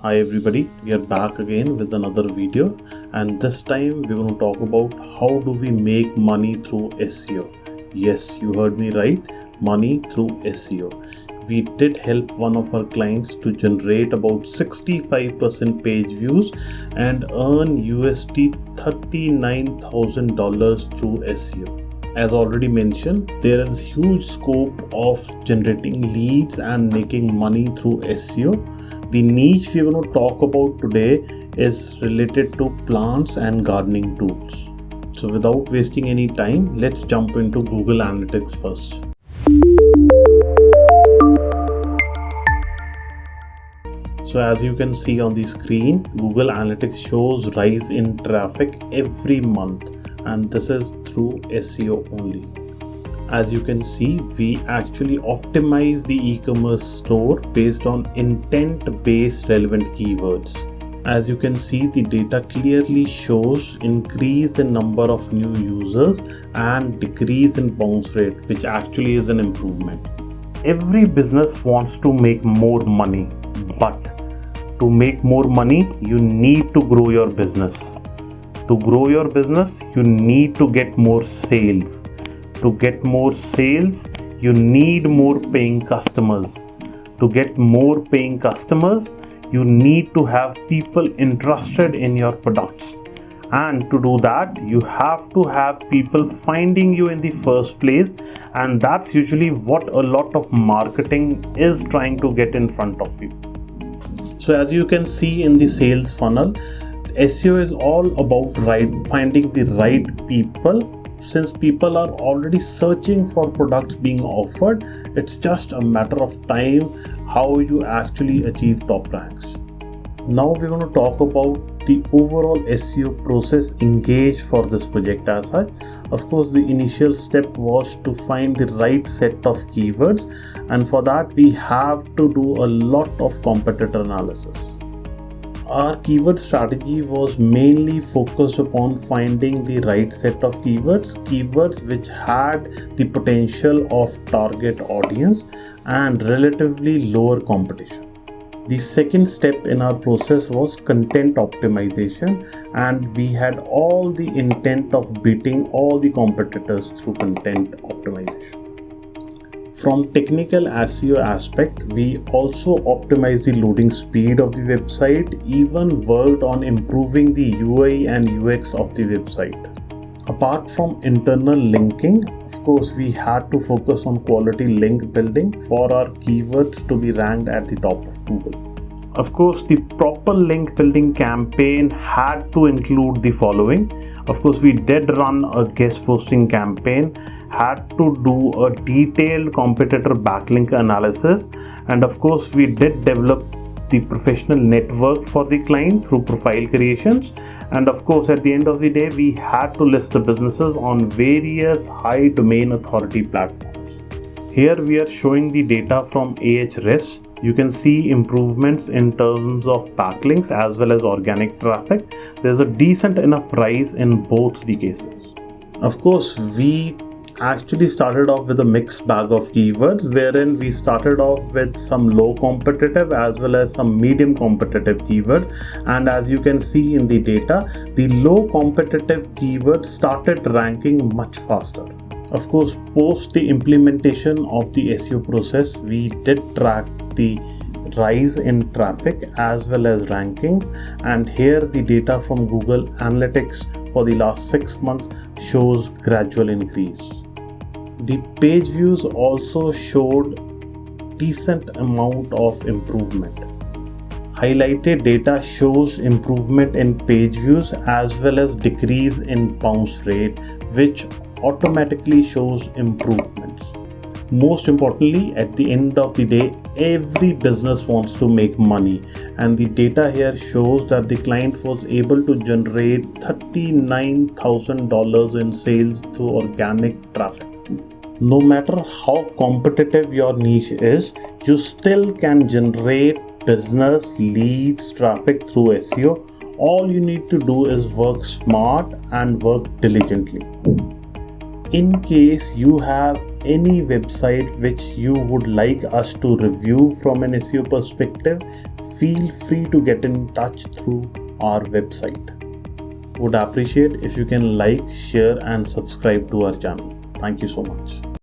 Hi everybody, we are back again with another video, and this time we're going to talk about how do we make money through SEO. Yes, you heard me right, money through SEO. We did help one of our clients to generate about 65% page views and earn USD $39,000 through SEO. As already mentioned, there is huge scope of generating leads and making money through SEO. The niche we're going to talk about today is related to plants and gardening tools. So without wasting any time, let's jump into Google Analytics first. So as you can see on the screen, Google Analytics shows rise in traffic every month, and this is through SEO only. As you can see, we actually optimize the e-commerce store based on intent-based relevant keywords. As you can see, the data clearly shows increase in number of new users and decrease in bounce rate, which actually is an improvement. Every business wants to make more money, but to make more money, you need to grow your business. To grow your business, you need to get more sales. To get more sales, you need more paying customers. To get more paying customers, you need to have people interested in your products. And to do that, you have to have people finding you in the first place. And that's usually what a lot of marketing is trying to get in front of you. So as you can see in the sales funnel, SEO is all about finding the right people. Since people are already searching for products being offered, it's just a matter of time how you actually achieve top ranks. Now we're going to talk about the overall SEO process engaged for this project as such. Of course, the initial step was to find the right set of keywords, and for that we have to do a lot of competitor analysis. Our keyword strategy was mainly focused upon finding the right set of keywords which had the potential of target audience and relatively lower competition. The second step in our process was content optimization, and we had all the intent of beating all the competitors through content optimization. From technical SEO aspect, we also optimized the loading speed of the website, even worked on improving the UI and UX of the website. Apart from internal linking, of course, we had to focus on quality link building for our keywords to be ranked at the top of Google. Of course, the proper link building campaign had to include the following. Of course, we did run a guest posting campaign, had to do a detailed competitor backlink analysis, and of course, we did develop the professional network for the client through profile creations. And of course, at the end of the day, we had to list the businesses on various high domain authority platforms. Here we are showing the data from Ahrefs. You can see improvements in terms of backlinks as well as organic traffic. There's a decent enough rise in both the cases. Of course, we actually started off with a mixed bag of keywords, wherein we started off with some low competitive as well as some medium competitive keywords. And as you can see in the data, the low competitive keywords started ranking much faster. Of course, post the implementation of the SEO process, we did track the rise in traffic as well as rankings, and here the data from Google Analytics for the last 6 months shows gradual increase. The page views also showed decent amount of improvement. Highlighted data shows improvement in page views as well as decrease in bounce rate, which automatically shows improvements. Most importantly, at the end of the day, every business wants to make money, and the data here shows that the client was able to generate $39,000 in sales through organic traffic. No matter how competitive your niche is, you still can generate business leads traffic through SEO. All you need to do is work smart and work diligently. In case you have any website which you would like us to review from an SEO perspective, feel free to get in touch through our website. Would appreciate if you can like, share and subscribe to our channel. Thank you so much.